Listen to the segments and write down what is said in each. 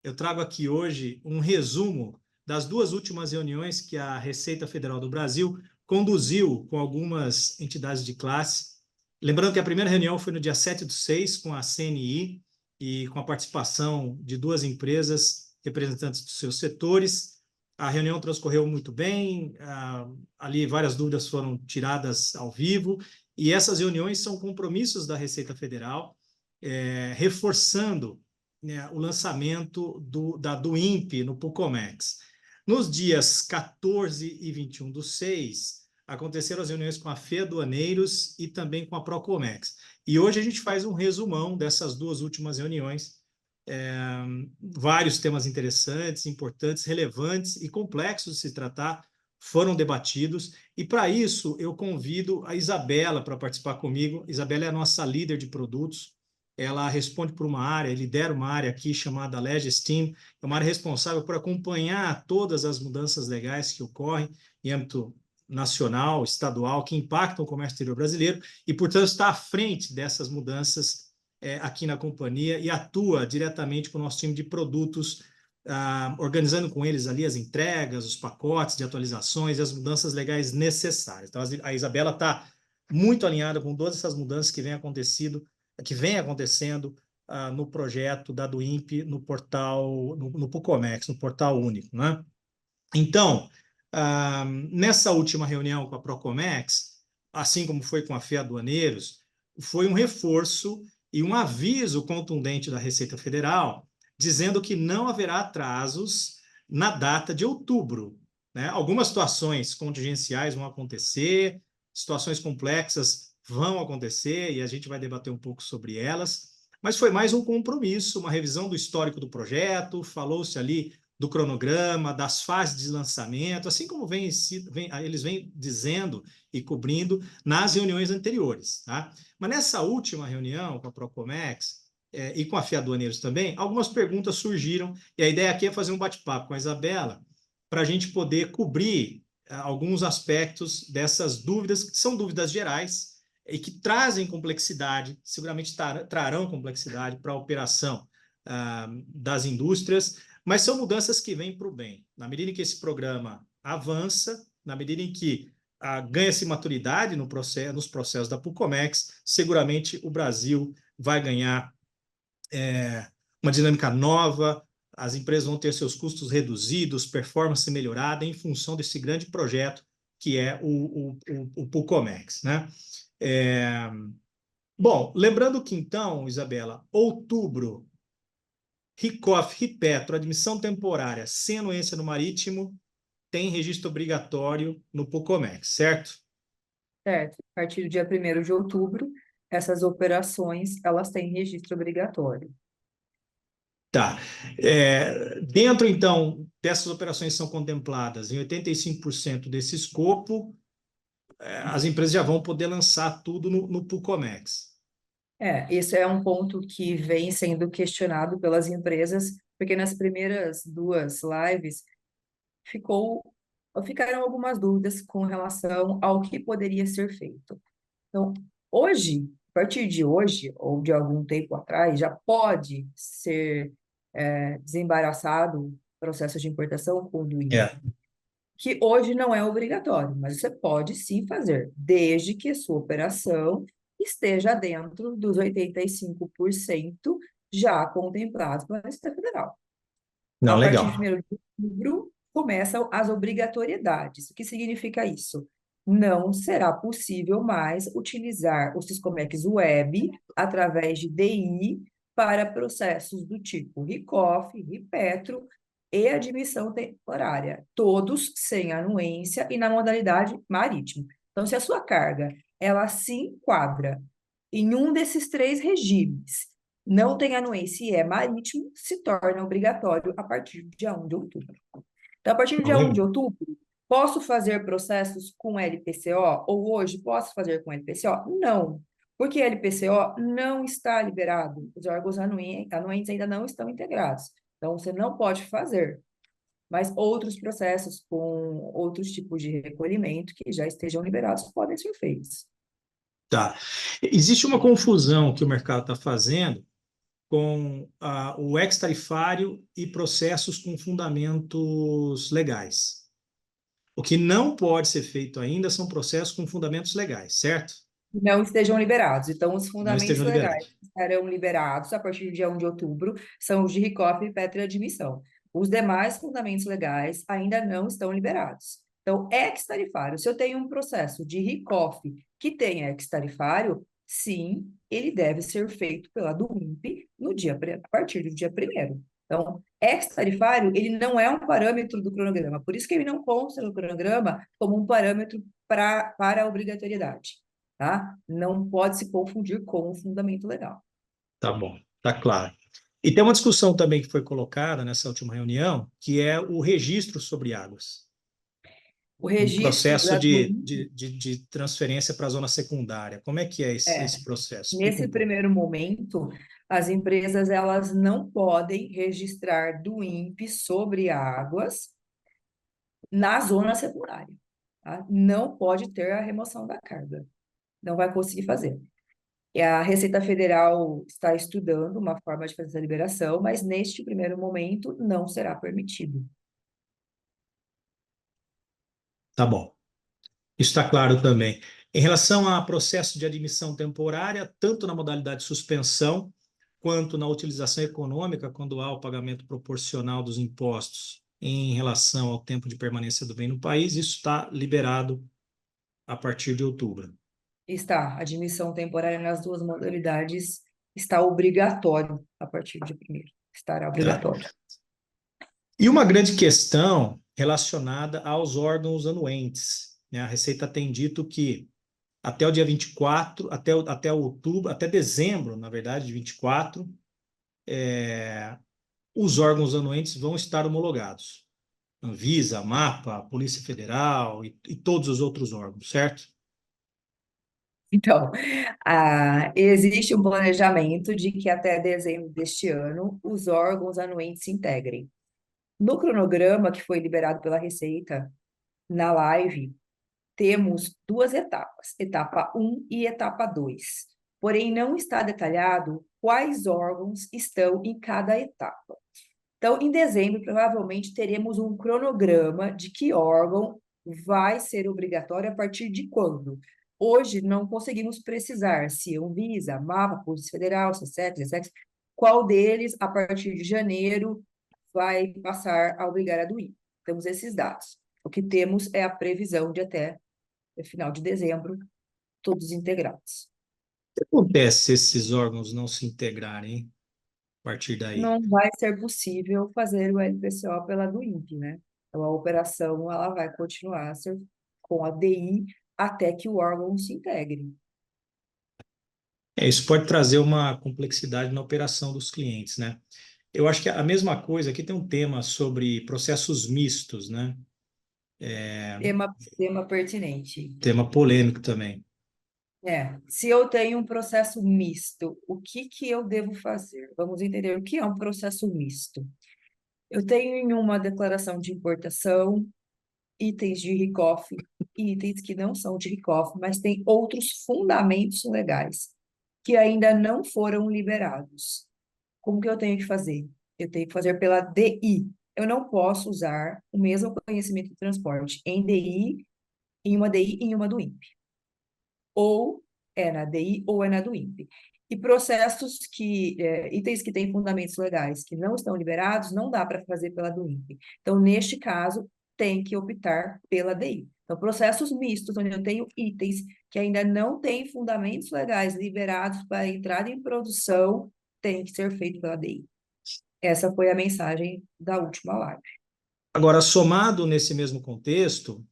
eu trago aqui hoje um resumo das duas últimas reuniões que a Receita Federal do Brasil conduziu com algumas entidades de classe. Lembrando que a primeira reunião foi no dia 7/6, com a CNI e com a participação de duas empresas representantes dos seus setores. A reunião transcorreu muito bem, ali várias dúvidas foram tiradas ao vivo, e essas reuniões são compromissos da Receita Federal, reforçando, né, o lançamento do INPE no Pucomex. Nos dias 14 e 21/6, aconteceram as reuniões com a FE Aduaneiros e também com a Procomex. E hoje a gente faz um resumão dessas duas últimas reuniões. Vários temas interessantes, importantes, relevantes e complexos de se tratar foram debatidos. E para isso eu convido a Isabela para participar comigo. Isabela é a nossa líder de produtos. Ela responde por uma área, lidera uma área aqui chamada Legistim, é uma área responsável por acompanhar todas as mudanças legais que ocorrem em âmbito nacional, estadual, que impactam o comércio exterior brasileiro e, portanto, está à frente dessas mudanças aqui na companhia e atua diretamente com o nosso time de produtos, organizando com eles ali as entregas, os pacotes de atualizações e as mudanças legais necessárias. Então, a Isabela está muito alinhada com todas essas mudanças que vem acontecendo no projeto da do INPE, no portal, no Pucomex, no portal único, né? Então, nessa última reunião com a Procomex, assim como foi com a FE Aduaneiros, foi um reforço e um aviso contundente da Receita Federal, dizendo que não haverá atrasos na data de outubro, né? Algumas situações contingenciais vão acontecer, situações complexas vão acontecer, e a gente vai debater um pouco sobre elas, mas foi mais um compromisso, uma revisão do histórico do projeto, falou-se ali do cronograma, das fases de lançamento, assim como eles vêm dizendo e cobrindo nas reuniões anteriores, tá? Mas nessa última reunião com a Procomex e com a FE Aduaneiros também, algumas perguntas surgiram, e a ideia aqui é fazer um bate-papo com a Isabela para a gente poder cobrir alguns aspectos dessas dúvidas, que são dúvidas gerais e que trazem complexidade, seguramente trarão complexidade para a operação das indústrias, mas são mudanças que vêm para o bem. Na medida em que esse programa avança, na medida em que ganha-se maturidade nos processos da Pucomex, seguramente o Brasil vai ganhar uma dinâmica nova, as empresas vão ter seus custos reduzidos, performance melhorada em função desse grande projeto que é o Pucomex, né? Bom, lembrando que então, Isabela, outubro, RICOF, RIPETRO, admissão temporária sem anuência no marítimo, tem registro obrigatório no Pucomex, certo? Certo. A partir do dia 1º de outubro, essas operações, elas têm registro obrigatório. Tá. Dentro, então, dessas operações que são contempladas, em 85% desse escopo, as empresas já vão poder lançar tudo no Pucomex. Esse é um ponto que vem sendo questionado pelas empresas, porque nas primeiras duas lives ficaram algumas dúvidas com relação ao que poderia ser feito. Então, hoje, a partir de hoje, ou de algum tempo atrás, já pode ser desembaraçado o processo de importação com o do INPE, que hoje não é obrigatório, mas você pode sim fazer, desde que a sua operação esteja dentro dos 85% já contemplados pela Receita Federal. Não, A partir de legal. 1º de outubro, começam as obrigatoriedades. O que significa isso? Não será possível mais utilizar o Siscomex Web através de DI para processos do tipo RICOF, RIPETRO e admissão temporária, todos sem anuência e na modalidade marítima. Então, se a sua carga ela se enquadra em um desses três regimes, não tem anuência e é marítimo, se torna obrigatório a partir do dia 1 de outubro. Então, a partir do Não, dia 1 legal. de outubro, posso fazer processos com LPCO? Ou hoje posso fazer com LPCO? Não, porque LPCO não está liberado. Os órgãos anuentes ainda não estão integrados. Então, você não pode fazer. Mas outros processos com outros tipos de recolhimento que já estejam liberados podem ser feitos. Tá. Existe uma confusão que o mercado está fazendo, com o ex-tarifário e processos com fundamentos legais. O que não pode ser feito ainda são processos com fundamentos legais, certo? Não estejam liberados. Então, os Não fundamentos estejam legais liberados. que estarão liberados a partir do dia 1 de outubro são os de RICOF e pré-admissão. Os demais fundamentos legais ainda não estão liberados. Então, ex-tarifário, se eu tenho um processo de RICOF que tem ex-tarifário, sim, ele deve ser feito pela do INPE a partir do dia 1º. Então, ex-tarifário, ele não é um parâmetro do cronograma, por isso que ele não consta no cronograma como um parâmetro para a obrigatoriedade. Tá? Não pode se confundir com o fundamento legal. Tá bom, tá claro. E tem uma discussão também que foi colocada nessa última reunião, que é o registro sobre águas. O Um registro processo da de transferência para a zona secundária. Como é que é esse processo? Explica nesse um pouco. primeiro momento, as empresas elas não podem registrar do INPE sobre águas na zona secundária. Tá? Não pode ter a remoção da carga. Não vai conseguir fazer. E a Receita Federal está estudando uma forma de fazer essa liberação, mas neste primeiro momento não será permitido. Tá bom. Isso está claro também. Em relação a processo de admissão temporária, tanto na modalidade suspensão, quanto na utilização econômica, quando há o pagamento proporcional dos impostos em relação ao tempo de permanência do bem no país, isso está liberado a partir de outubro. Está, admissão temporária nas duas modalidades está obrigatório a partir de primeiro. Estará Tá? obrigatório. E uma grande questão relacionada aos órgãos anuentes, né? A Receita tem dito que até o dia 24, até outubro, até dezembro, na verdade, de 24, os órgãos anuentes vão estar homologados. Anvisa, MAPA, Polícia Federal e todos os outros órgãos, certo? Então, existe um planejamento de que até dezembro deste ano os órgãos anuentes se integrem. No cronograma que foi liberado pela Receita, na live, temos duas etapas, etapa 1 e etapa 2. Porém, não está detalhado quais órgãos estão em cada etapa. Então, em dezembro, provavelmente teremos um cronograma de que órgão vai ser obrigatório a partir de quando. Hoje, não conseguimos precisar se Anvisa, MAPA, Polícia Federal, SESC, SESC, qual deles, a partir de janeiro, vai passar a obrigar a doir. Temos esses dados. O que temos é a previsão de até final de dezembro, todos integrados. O que acontece se esses órgãos não se integrarem a partir daí? Não vai ser possível fazer o LPCO pela do INPE, né? Então, a operação ela vai continuar a ser com a DI até que o órgão se integre. Isso pode trazer uma complexidade na operação dos clientes, né? Eu acho que a mesma coisa, aqui tem um tema sobre processos mistos, né? Tema pertinente. Tema polêmico também. Se eu tenho um processo misto, o que que eu devo fazer? Vamos entender o que é um processo misto. Eu tenho em uma declaração de importação itens de RICOF e itens que não são de RICOF, mas têm outros fundamentos legais que ainda não foram liberados. Como que eu tenho que fazer? Eu tenho que fazer pela DI. Eu não posso usar o mesmo conhecimento de transporte em DI, em uma DI e em uma do INPE. Ou é na DI ou é na do INPE. E processos itens que têm fundamentos legais que não estão liberados, não dá para fazer pela do INPE. Então, neste caso, tem que optar pela DI. Então, processos mistos, onde eu tenho itens que ainda não têm fundamentos legais liberados para entrada em produção, tem que ser feito pela DI. Essa foi a mensagem da última live. Agora, somado nesse mesmo contexto,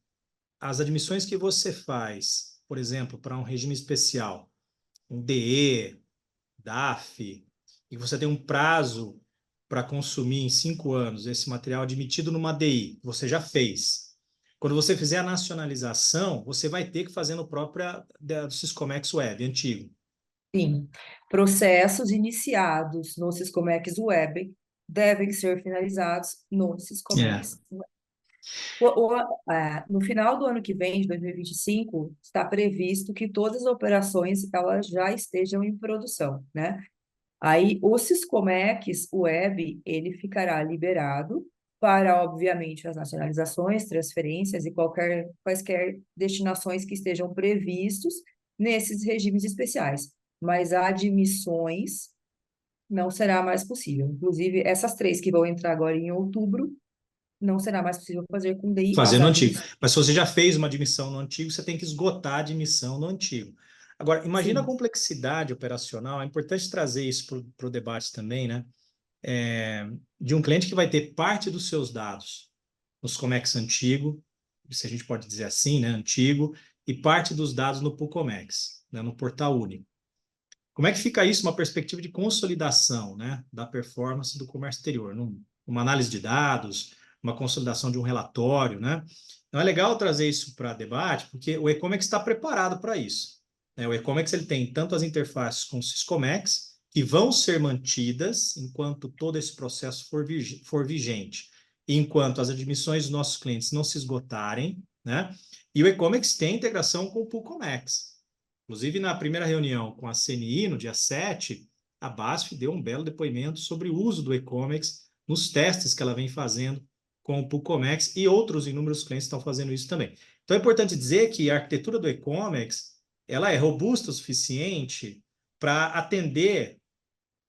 as admissões que você faz, por exemplo, para um regime especial, um DE, DAF, e você tem um prazo para consumir em 5 anos esse material admitido numa DI, você já fez. Quando você fizer a nacionalização, você vai ter que fazer no próprio do Syscomex Web, antigo. Sim, processos iniciados no Syscomex Web devem ser finalizados no É. Syscomex Web. No final do ano que vem, de 2025, está previsto que todas as operações elas já estejam em produção, né? Aí, o Siscomex Web, ele ficará liberado para, obviamente, as nacionalizações, transferências e quaisquer destinações que estejam previstos nesses regimes especiais. Mas admissões não será mais possível. Inclusive, essas três que vão entrar agora em outubro, não será mais possível fazer com DI Fazer as no antigo. admissões. Mas se você já fez uma admissão no antigo, você tem que esgotar a admissão no antigo. Agora, imagina a Sim, complexidade operacional, é importante trazer isso para o debate também, né? De um cliente que vai ter parte dos seus dados nos Comex antigo, se a gente pode dizer assim, né? Antigo, e parte dos dados no Pucomex, né? No portal único. Como é que fica isso, uma perspectiva de consolidação, né, da performance do comércio exterior, numa análise de dados, uma consolidação de um relatório, né? Então é legal trazer isso para debate, porque o Ecomex está preparado para isso, né? O Ecomex ele tem tanto as interfaces com o Syscomex, que vão ser mantidas enquanto todo esse processo for vigente, e enquanto as admissões dos nossos clientes não se esgotarem, né? E o Ecomex tem integração com o Pucomex. Inclusive, na primeira reunião com a CNI, no dia 7, a BASF deu um belo depoimento sobre o uso do e-commerce nos testes que ela vem fazendo com o Pucomex e outros inúmeros clientes estão fazendo isso também. Então, é importante dizer que a arquitetura do e-commerce ela é robusta o suficiente para atender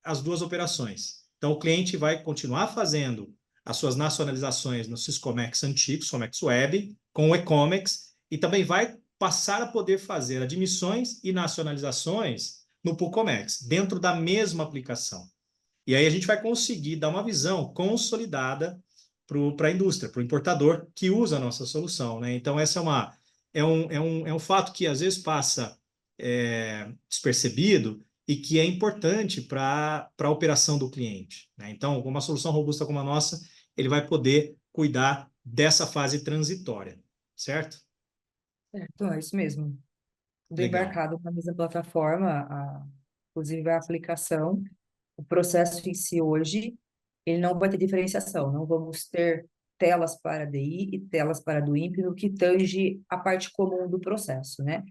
as duas operações. Então, o cliente vai continuar fazendo as suas nacionalizações no Syscomex antigo, Syscomex Web, com o e-commerce, e também vai passar a poder fazer admissões e nacionalizações no Pucomex, dentro da mesma aplicação. E aí a gente vai conseguir dar uma visão consolidada para a indústria, para o importador que usa a nossa solução, né? Então, essa é um fato que às vezes passa despercebido e que é importante para a operação do cliente, né? Então, com uma solução robusta como a nossa, ele vai poder cuidar dessa fase transitória, certo? então é isso mesmo. Tudo Legal. embarcado na mesma plataforma, inclusive a aplicação, o processo em si hoje, ele não vai ter diferenciação, não vamos ter telas para DI e telas para do INPE no que tange a parte comum do processo, né?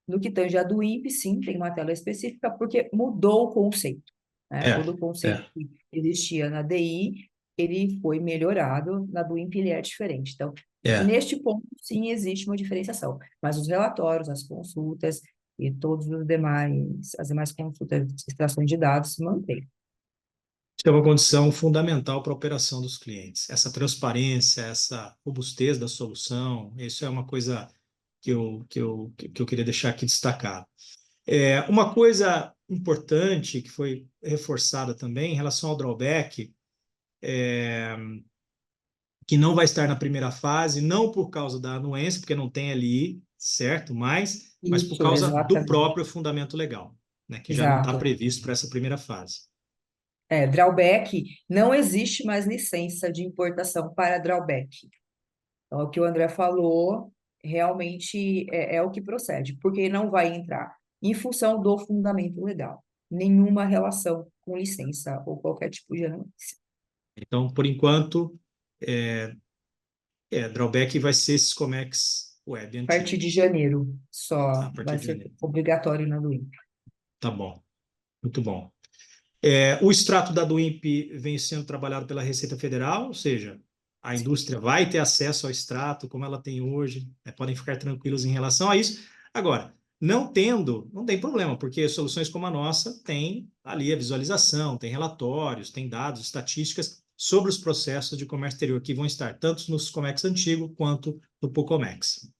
No que tange a do INPE, sim, tem uma tela específica, porque mudou o conceito, né? É, Todo o conceito é, que existia na DI, ele foi melhorado, na do INPE ele é diferente. Então, é. neste ponto, sim, existe uma diferenciação, mas os relatórios, as consultas e todos os demais, as demais consultas, extrações de dados se mantêm. Isso é uma condição fundamental para a operação dos clientes. Essa transparência, essa robustez da solução, isso é uma coisa que eu queria deixar aqui destacado. Uma coisa importante que foi reforçada também em relação ao drawback, que não vai estar na primeira fase, não por causa da anuência, porque não tem ali, certo? Mas por Isso, causa do exatamente. próprio fundamento legal, né? Que já não está Exato. previsto para essa primeira fase. Drawback, não existe mais licença de importação para drawback. Então, o que o André falou realmente é o que procede, porque não vai entrar em função do fundamento legal, nenhuma relação com licença ou qualquer tipo de anuência. Então, por enquanto, é, drawback vai ser esses Comex Web A partir antigo, de janeiro, a só partir vai de ser janeiro. obrigatório na do INPE. Tá bom, muito bom. O extrato da DUIMP vem sendo trabalhado pela Receita Federal, ou seja, a indústria vai ter acesso ao extrato como ela tem hoje, né? Podem ficar tranquilos em relação a isso. Agora, não tendo, não tem problema, porque soluções como a nossa têm ali a visualização, tem relatórios, tem dados, estatísticas sobre os processos de comércio exterior que vão estar tanto nos Comex antigo quanto no Pucomex.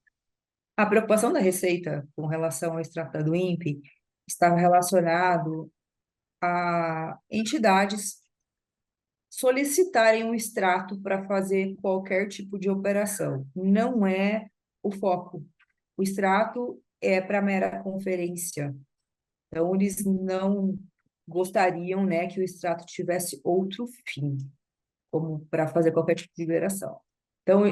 A preocupação da Receita com relação ao extrato do INPE estava relacionado a entidades solicitarem um extrato para fazer qualquer tipo de operação. Não é o foco. O extrato é para mera conferência. Então, eles não gostariam, né, que o extrato tivesse outro fim, como para fazer qualquer tipo de liberação. Então,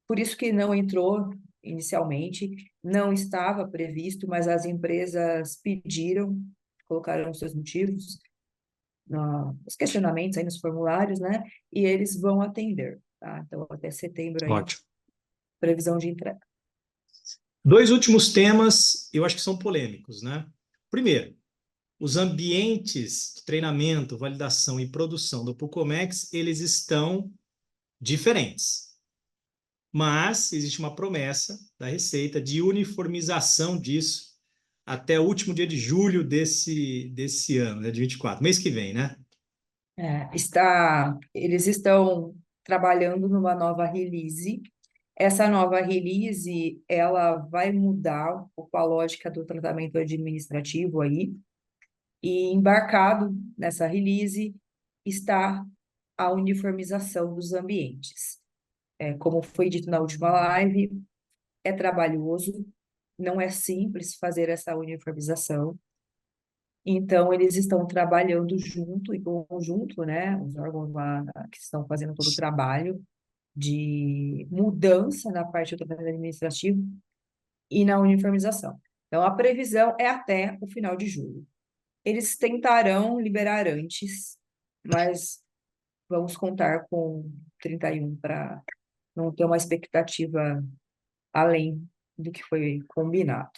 por isso que não entrou inicialmente, não estava previsto, mas as empresas pediram, colocaram os seus motivos, os questionamentos aí nos formulários, né? E eles vão atender, tá? Então, até setembro aí, Ótimo. previsão de entrega. Dois últimos temas, eu acho que são polêmicos, né? Primeiro, os ambientes de treinamento, validação e produção do Pucomex, eles estão diferentes. Mas existe uma promessa da Receita de uniformização disso até o último dia de julho desse ano, né, de 24, mês que vem, né? Eles estão trabalhando numa nova release. Essa nova release, ela vai mudar um pouco a lógica do tratamento administrativo aí, e embarcado nessa release está a uniformização dos ambientes. Como foi dito na última live, é trabalhoso, não é simples fazer essa uniformização. Então, eles estão trabalhando junto, em conjunto, né? Os órgãos lá que estão fazendo todo o trabalho de mudança na parte do trabalho administrativo e na uniformização. Então, a previsão é até o final de julho. Eles tentarão liberar antes, mas vamos contar com 31 para não ter uma expectativa além do que foi combinado.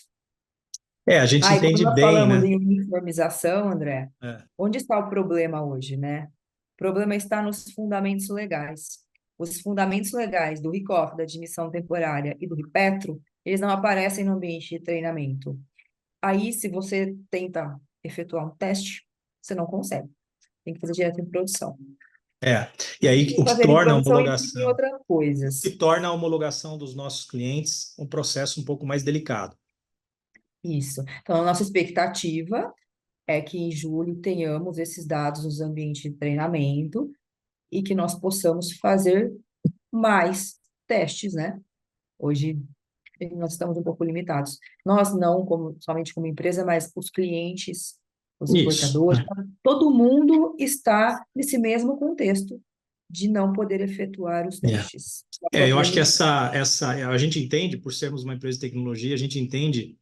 A gente E quando entende nós bem, falamos né? em uniformização, André, É. onde está o problema hoje, né? O problema está nos fundamentos legais. Os fundamentos legais do RICOF, da admissão temporária e do RIPETRO, eles não aparecem no ambiente de treinamento. Aí, se você tenta efetuar um teste, você não consegue. Tem que fazer direto em produção. E aí E fazer em produção implica em outras o que coisas. torna a homologação dos nossos clientes um processo um pouco mais delicado. Isso. Então, a nossa expectativa é que em julho tenhamos esses dados nos ambientes de treinamento e que nós possamos fazer mais testes, né? Hoje nós estamos um pouco limitados. Nós não somente como empresa, mas os clientes, os Isso, importadores, né? todo mundo está nesse mesmo contexto de não poder efetuar os É. testes. Eu acho que a gente entende, por sermos uma empresa de tecnologia, a gente entende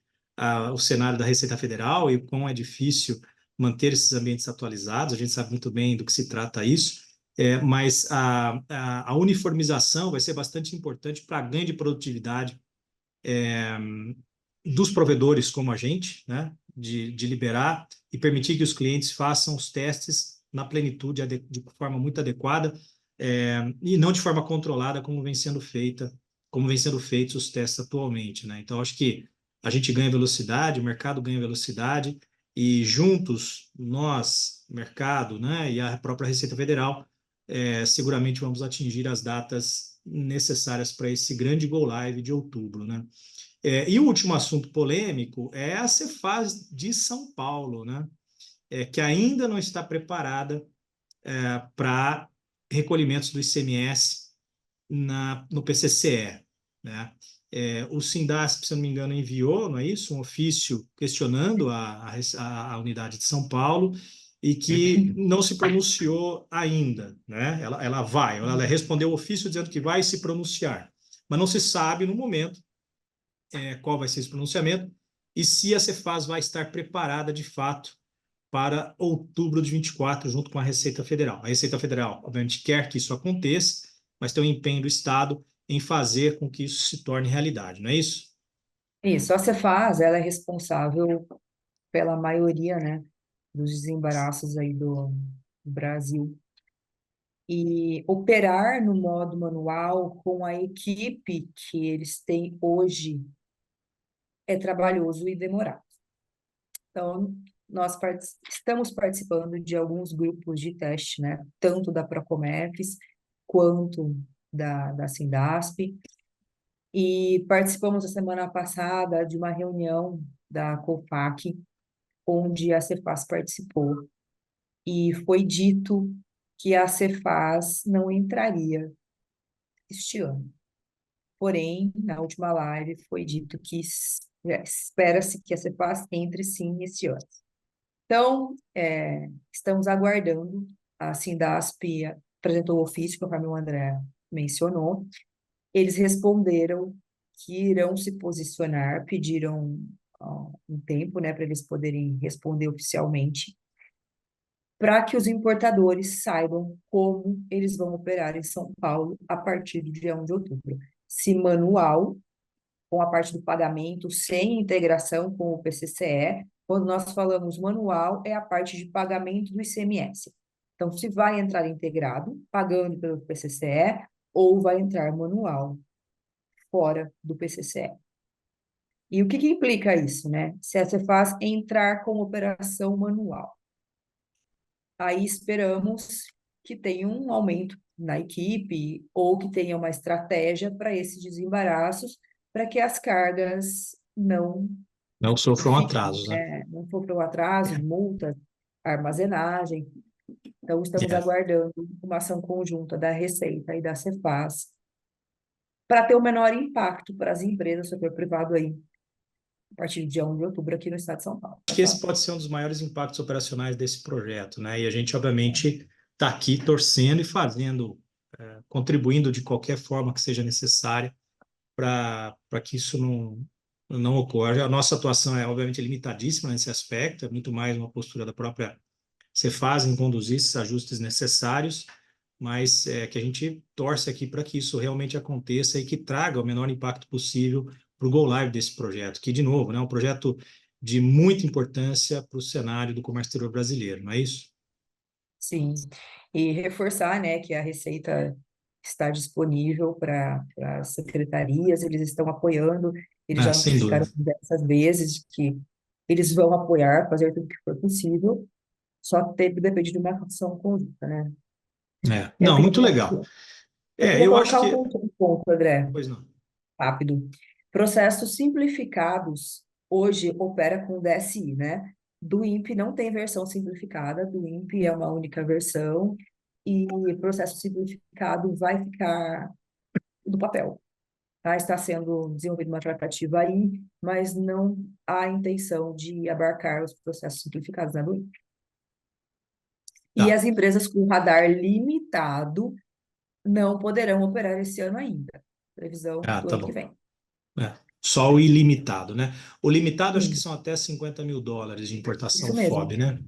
o cenário da Receita Federal e o quão é difícil manter esses ambientes atualizados. A gente sabe muito bem do que se trata isso, mas a uniformização vai ser bastante importante para a ganho de produtividade dos provedores como a gente, né? De liberar e permitir que os clientes façam os testes na plenitude, de forma muito adequada, e não de forma controlada como vem sendo feitos os testes atualmente, né? Então, acho que a gente ganha velocidade, o mercado ganha velocidade, e juntos, nós, mercado, né, e a própria Receita Federal, seguramente vamos atingir as datas necessárias para esse grande go live de outubro, né? E o último assunto polêmico é a Cefaz de São Paulo, né? Que ainda não está preparada para recolhimentos do ICMS no PCCE, né? O Sindasp, se não me engano, enviou, não é isso, um ofício questionando a unidade de São Paulo e que não se pronunciou ainda, né? Ela respondeu o ofício dizendo que vai se pronunciar, mas não se sabe no momento qual vai ser esse pronunciamento e se a Cefaz vai estar preparada de fato para outubro de 24, junto com a Receita Federal. A Receita Federal, obviamente, quer que isso aconteça, mas tem um empenho do Estado em fazer com que isso se torne realidade, não é isso? Isso, a Cefaz, ela é responsável pela maioria, né, dos desembaraços aí do Brasil. E operar no modo manual com a equipe que eles têm hoje é trabalhoso e demorado. Então, nós estamos participando de alguns grupos de teste, né? Tanto da Procomex quanto da Sindasp. E participamos a semana passada de uma reunião da COFAC, onde a Cefaz participou. E foi dito que a Cefaz não entraria este ano. Porém, na última live foi dito que espera-se que a Cefaz entre sim este ano. Então, estamos aguardando. A Sindasp apresentou o ofício, conforme o André mencionou. Eles responderam que irão se posicionar, pediram um tempo, né, para eles poderem responder oficialmente, para que os importadores saibam como eles vão operar em São Paulo a partir do dia 1 de outubro. Se manual, com a parte do pagamento, sem integração com o PCCE, Quando nós falamos manual, é a parte de pagamento do ICMS. Então, se vai entrar integrado, pagando pelo PCCE, ou vai entrar manual, fora do PCCE. E o que que implica isso, né? Se a Cefaz entrar com operação manual. Aí esperamos que tenha um aumento na equipe ou que tenha uma estratégia para esses desembaraços, para que as cargas Não sofram fiquem, atrasos, né? né? Não sofram atraso, multa, armazenagem. Então, estamos É. aguardando uma ação conjunta da Receita e da Cefaz para ter o menor impacto para as empresas, setor privado aí, a partir de dia 1 de outubro aqui no estado de São Paulo. Acho que esse pode ser um dos maiores impactos operacionais desse projeto, né? E a gente, obviamente, está aqui torcendo e fazendo, contribuindo de qualquer forma que seja necessária para que isso não ocorra. A nossa atuação é, obviamente, limitadíssima nesse aspecto, é muito mais uma postura da própria Cefaz em conduzir esses ajustes necessários, mas é que a gente torce aqui para que isso realmente aconteça e que traga o menor impacto possível para o go live desse projeto, que, de novo, né, é um projeto de muita importância para o cenário do comércio exterior brasileiro, não é isso? Sim, e reforçar, né, que a Receita está disponível para as secretarias, eles estão apoiando, eles Ah, já sem notificaram dúvida. diversas vezes que eles vão apoiar, fazer tudo o que for possível, só depende de uma ação conjunta, né? Eu Não, queria, muito legal. eu queria Eu acho colocar que... um ponto, André, Pois não. rápido. Processos simplificados hoje opera com DSI, né? Do INPE não tem versão simplificada, do INPE é uma única versão e o processo simplificado vai ficar no papel. Tá? Está sendo desenvolvida uma tratativa aí, mas não há intenção de abarcar os processos simplificados na do INPE. E Tá. as empresas com radar limitado não poderão operar esse ano ainda. Previsão do Tá ano que bom. vem. Só o ilimitado, né? O limitado acho que Sim, são até US$ 50.000 de importação isso mesmo. FOB, né?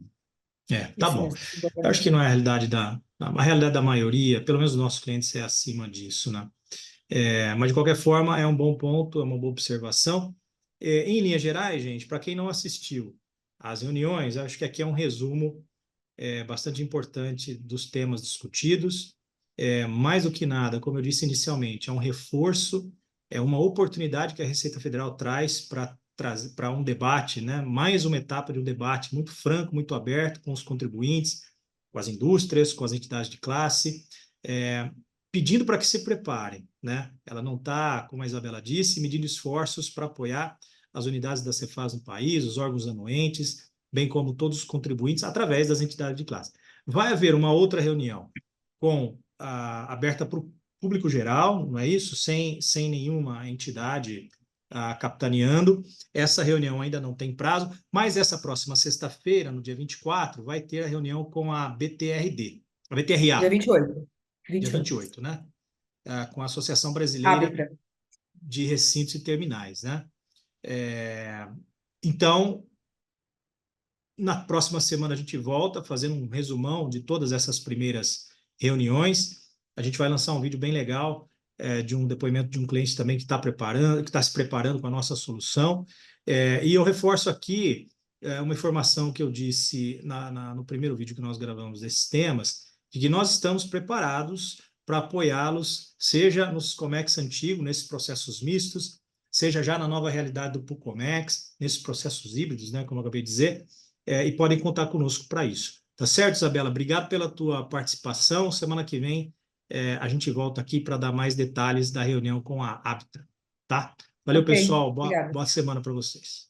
Tá Isso bom. mesmo. Eu acho que não é a realidade da maioria, pelo menos os nossos clientes é acima disso, né? Mas de qualquer forma é um bom ponto, é uma boa observação. Em linhas gerais, gente, para quem não assistiu às reuniões, acho que aqui é um resumo bastante importante dos temas discutidos. Mais do que nada, como eu disse inicialmente, é um reforço, é uma oportunidade que a Receita Federal traz para um debate, né? Mais uma etapa de um debate muito franco, muito aberto com os contribuintes, com as indústrias, com as entidades de classe, pedindo para que se preparem, né? Ela não está, como a Isabela disse, medindo esforços para apoiar as unidades da Cefaz no país, os órgãos anuentes, bem como todos os contribuintes, através das entidades de classe. Vai haver uma outra reunião aberta para o público geral, não é isso? Sem nenhuma entidade capitaneando. Essa reunião ainda não tem prazo, mas essa próxima sexta-feira, no dia 24, vai ter a reunião com a BTRD, a Dia BTRA, 28. dia 28. 28, né? Com a Associação Brasileira Árbitra. de Recintos e Terminais, né? Então, na próxima semana a gente volta fazendo um resumão de todas essas primeiras reuniões. A gente vai lançar um vídeo bem legal de um depoimento de um cliente também que está se preparando com a nossa solução. E eu reforço aqui uma informação que eu disse no primeiro vídeo que nós gravamos desses temas, de que nós estamos preparados para apoiá-los, seja nos Comex antigos, nesses processos mistos, seja já na nova realidade do Pucomex, nesses processos híbridos, né, como eu acabei de dizer, e podem contar conosco para isso. Tá certo, Isabela? Obrigado pela tua participação. Semana que vem a gente volta aqui para dar mais detalhes da reunião com a Árbitra, tá? Valeu, Ok, pessoal. obrigada. Boa semana para vocês.